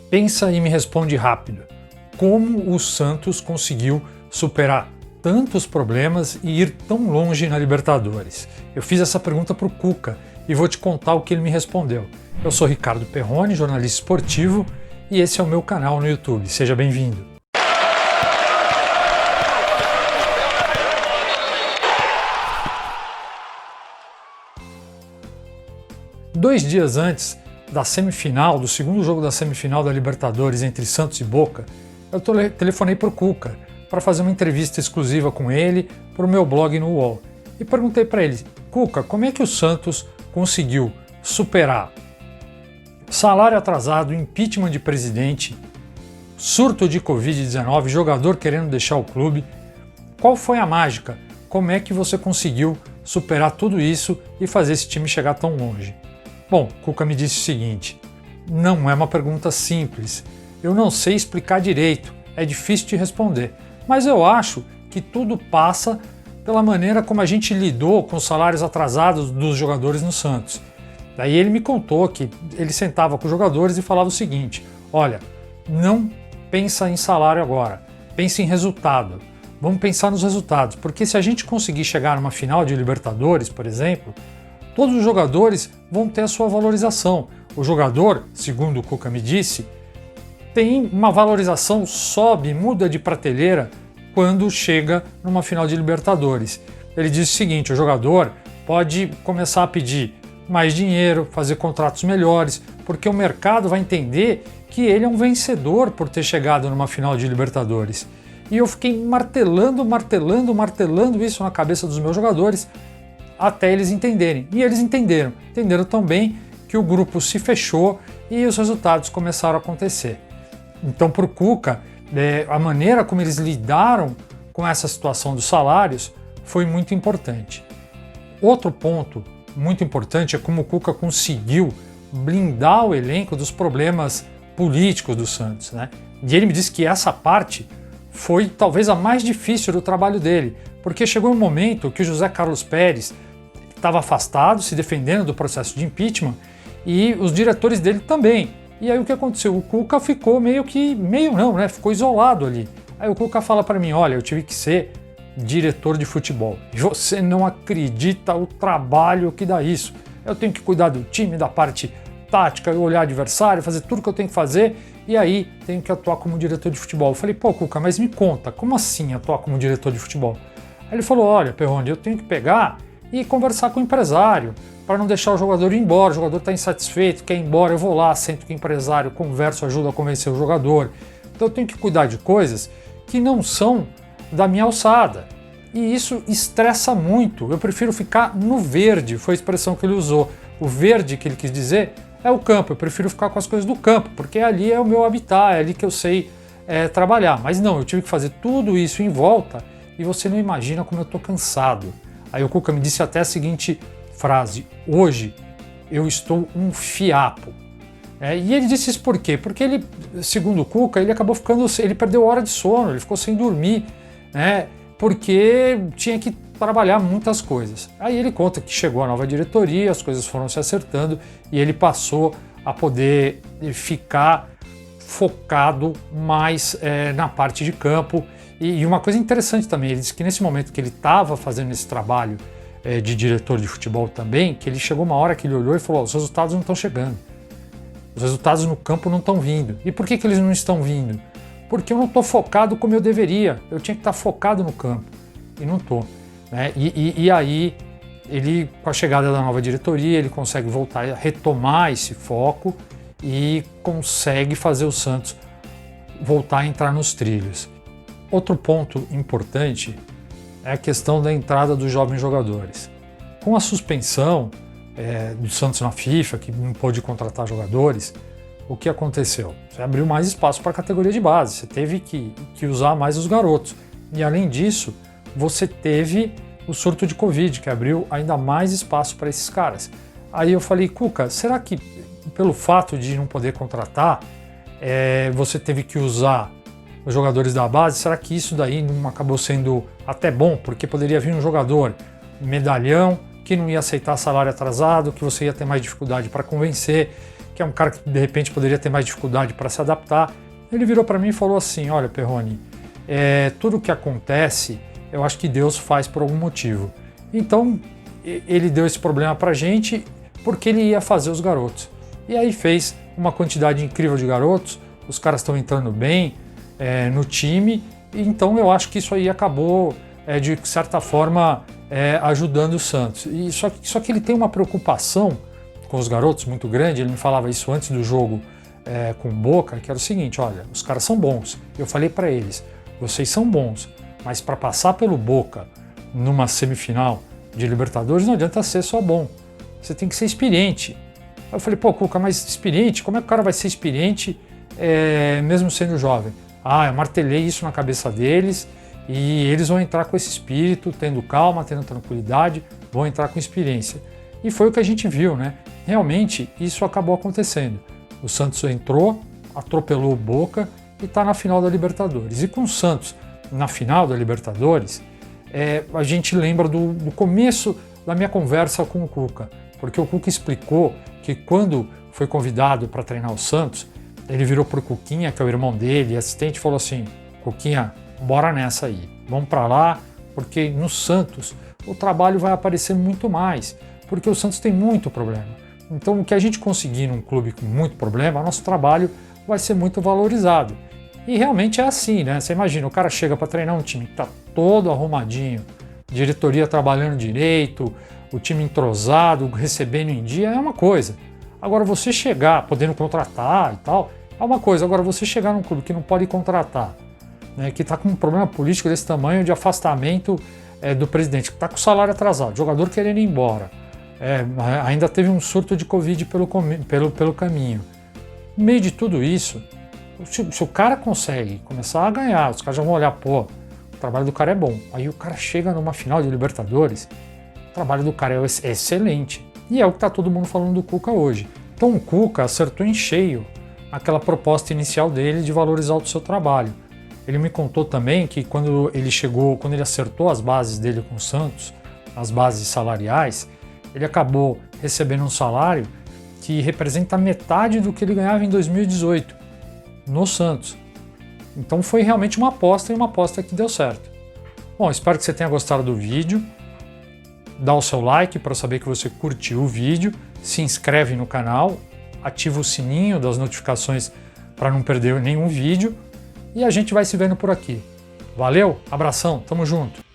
Pensa e me responde rápido. Como o Santos conseguiu superar tantos problemas e ir tão longe na Libertadores? Eu fiz essa pergunta para o Cuca e vou te contar o que ele me respondeu. Eu sou Ricardo Perrone, jornalista esportivo, e esse é o meu canal no YouTube. Seja bem-vindo. Dois dias antes da semifinal, do segundo jogo da semifinal da Libertadores entre Santos e Boca, eu telefonei para o Cuca para fazer uma entrevista exclusiva com ele para o meu blog no UOL. E perguntei para ele: Cuca, como é que o Santos conseguiu superar salário atrasado, impeachment de presidente, surto de Covid-19, jogador querendo deixar o clube? Qual foi a mágica? Como é que você conseguiu superar tudo isso e fazer esse time chegar tão longe? Bom, Cuca me disse o seguinte: não é uma pergunta simples, eu não sei explicar direito, é difícil de responder, mas eu acho que tudo passa pela maneira como a gente lidou com os salários atrasados dos jogadores no Santos. Daí ele me contou que ele sentava com os jogadores e falava o seguinte: olha, não pensa em salário agora, pensa em resultado, vamos pensar nos resultados, porque se a gente conseguir chegar numa final de Libertadores, por exemplo, todos os jogadores vão ter a sua valorização. O jogador, segundo o Cuca me disse, tem uma valorização, sobe, muda de prateleira quando chega numa final de Libertadores. Ele disse o seguinte: o jogador pode começar a pedir mais dinheiro, fazer contratos melhores, porque o mercado vai entender que ele é um vencedor por ter chegado numa final de Libertadores. E eu fiquei martelando isso na cabeça dos meus jogadores até eles entenderem. E eles entenderam também que o grupo se fechou e os resultados começaram a acontecer. Então, para o Cuca, a maneira como eles lidaram com essa situação dos salários foi muito importante. Outro ponto muito importante é como o Cuca conseguiu blindar o elenco dos problemas políticos do Santos, né? E ele me disse que essa parte foi talvez a mais difícil do trabalho dele, porque chegou um momento que o José Carlos Pérez estava afastado, se defendendo do processo de impeachment, e os diretores dele também. E aí o que aconteceu? O Cuca ficou ficou isolado ali. Aí o Cuca fala para mim: olha, eu tive que ser diretor de futebol. E você não acredita o trabalho que dá isso. Eu tenho que cuidar do time, da parte tática, olhar adversário, fazer tudo que eu tenho que fazer, e aí tenho que atuar como diretor de futebol. Eu falei: pô, Cuca, mas me conta, como assim atuar como diretor de futebol? Aí ele falou: olha, Perrone, eu tenho que pegar e conversar com o empresário, para não deixar o jogador ir embora. O jogador está insatisfeito, quer ir embora, eu vou lá, sento com o empresário, converso, ajudo a convencer o jogador. Então eu tenho que cuidar de coisas que não são da minha alçada. E isso estressa muito. Eu prefiro ficar no verde, foi a expressão que ele usou. O verde que ele quis dizer é o campo. Eu prefiro ficar com as coisas do campo, porque ali é o meu habitat, é ali que eu sei trabalhar. Mas não, eu tive que fazer tudo isso em volta e você não imagina como eu estou cansado. Aí o Cuca me disse até a seguinte frase: hoje eu estou um fiapo. E ele disse isso por quê? Porque ele, segundo o Cuca, ele perdeu hora de sono, ele ficou sem dormir, né? Porque tinha que trabalhar muitas coisas. Aí ele conta que chegou a nova diretoria, as coisas foram se acertando e ele passou a poder ficar focado mais na parte de campo. E uma coisa interessante também, ele disse que nesse momento que ele estava fazendo esse trabalho de diretor de futebol também, que ele chegou uma hora que ele olhou e falou: os resultados não estão chegando, os resultados no campo não estão vindo. E por que eles não estão vindo? Porque eu não estou focado como eu deveria, eu tinha que estar focado no campo, e não estou. Né? E aí, ele, com a chegada da nova diretoria, ele consegue voltar a retomar esse foco e consegue fazer o Santos voltar a entrar nos trilhos. Outro ponto importante é a questão da entrada dos jovens jogadores. Com a suspensão do Santos na FIFA, que não pôde contratar jogadores, o que aconteceu? Você abriu mais espaço para a categoria de base, você teve que usar mais os garotos. E além disso, você teve o surto de Covid, que abriu ainda mais espaço para esses caras. Aí eu falei: Cuca, será que pelo fato de não poder contratar, você teve que usar os jogadores da base? Será que isso daí não acabou sendo até bom? Porque poderia vir um jogador medalhão que não ia aceitar salário atrasado, que você ia ter mais dificuldade para convencer, que é um cara que de repente poderia ter mais dificuldade para se adaptar. Ele virou para mim e falou assim: olha, Perrone, tudo o que acontece, eu acho que Deus faz por algum motivo. Então ele deu esse problema para a gente porque ele ia fazer os garotos. E aí fez uma quantidade incrível de garotos, os caras estão entrando bem no time, então eu acho que isso aí acabou, de certa forma, ajudando o Santos. E só que ele tem uma preocupação com os garotos muito grande. Ele me falava isso antes do jogo com o Boca, que era o seguinte: olha, os caras são bons. Eu falei para eles, vocês são bons, mas para passar pelo Boca numa semifinal de Libertadores não adianta ser só bom, você tem que ser experiente. Aí eu falei, pô, Cuca, mas experiente? Como é que o cara vai ser experiente mesmo sendo jovem? Eu martelei isso na cabeça deles e eles vão entrar com esse espírito, tendo calma, tendo tranquilidade, vão entrar com experiência. E foi o que a gente viu, né? Realmente isso acabou acontecendo. O Santos entrou, atropelou o Boca e está na final da Libertadores. E com o Santos na final da Libertadores, a gente lembra do começo da minha conversa com o Cuca, porque o Cuca explicou que quando foi convidado para treinar o Santos, ele virou pro Cuquinha, que é o irmão dele, assistente, e falou assim: Cuquinha, bora nessa aí, vamos para lá, porque no Santos o trabalho vai aparecer muito mais, porque o Santos tem muito problema. Então o que a gente conseguir num clube com muito problema, nosso trabalho vai ser muito valorizado. E realmente é assim, né? Você imagina, o cara chega para treinar um time que está todo arrumadinho, diretoria trabalhando direito, o time entrosado, recebendo em dia, é uma coisa. Agora você chegar, podendo contratar e tal, é uma coisa. Agora você chegar num clube que não pode contratar, né, que está com um problema político desse tamanho, de afastamento do presidente, que está com o salário atrasado, jogador querendo ir embora, ainda teve um surto de Covid pelo caminho. No meio de tudo isso, se o cara consegue começar a ganhar, os caras já vão olhar, pô, o trabalho do cara é bom. Aí o cara chega numa final de Libertadores, o trabalho do cara é excelente. E é o que está todo mundo falando do Cuca hoje. Então o Cuca acertou em cheio aquela proposta inicial dele de valorizar o seu trabalho. Ele me contou também que quando ele acertou as bases dele com o Santos, as bases salariais, ele acabou recebendo um salário que representa metade do que ele ganhava em 2018 no Santos. Então foi realmente uma aposta, e uma aposta que deu certo. Bom, espero que você tenha gostado do vídeo. Dá o seu like para saber que você curtiu o vídeo, se inscreve no canal, ativa o sininho das notificações para não perder nenhum vídeo e a gente vai se vendo por aqui. Valeu, abração, tamo junto!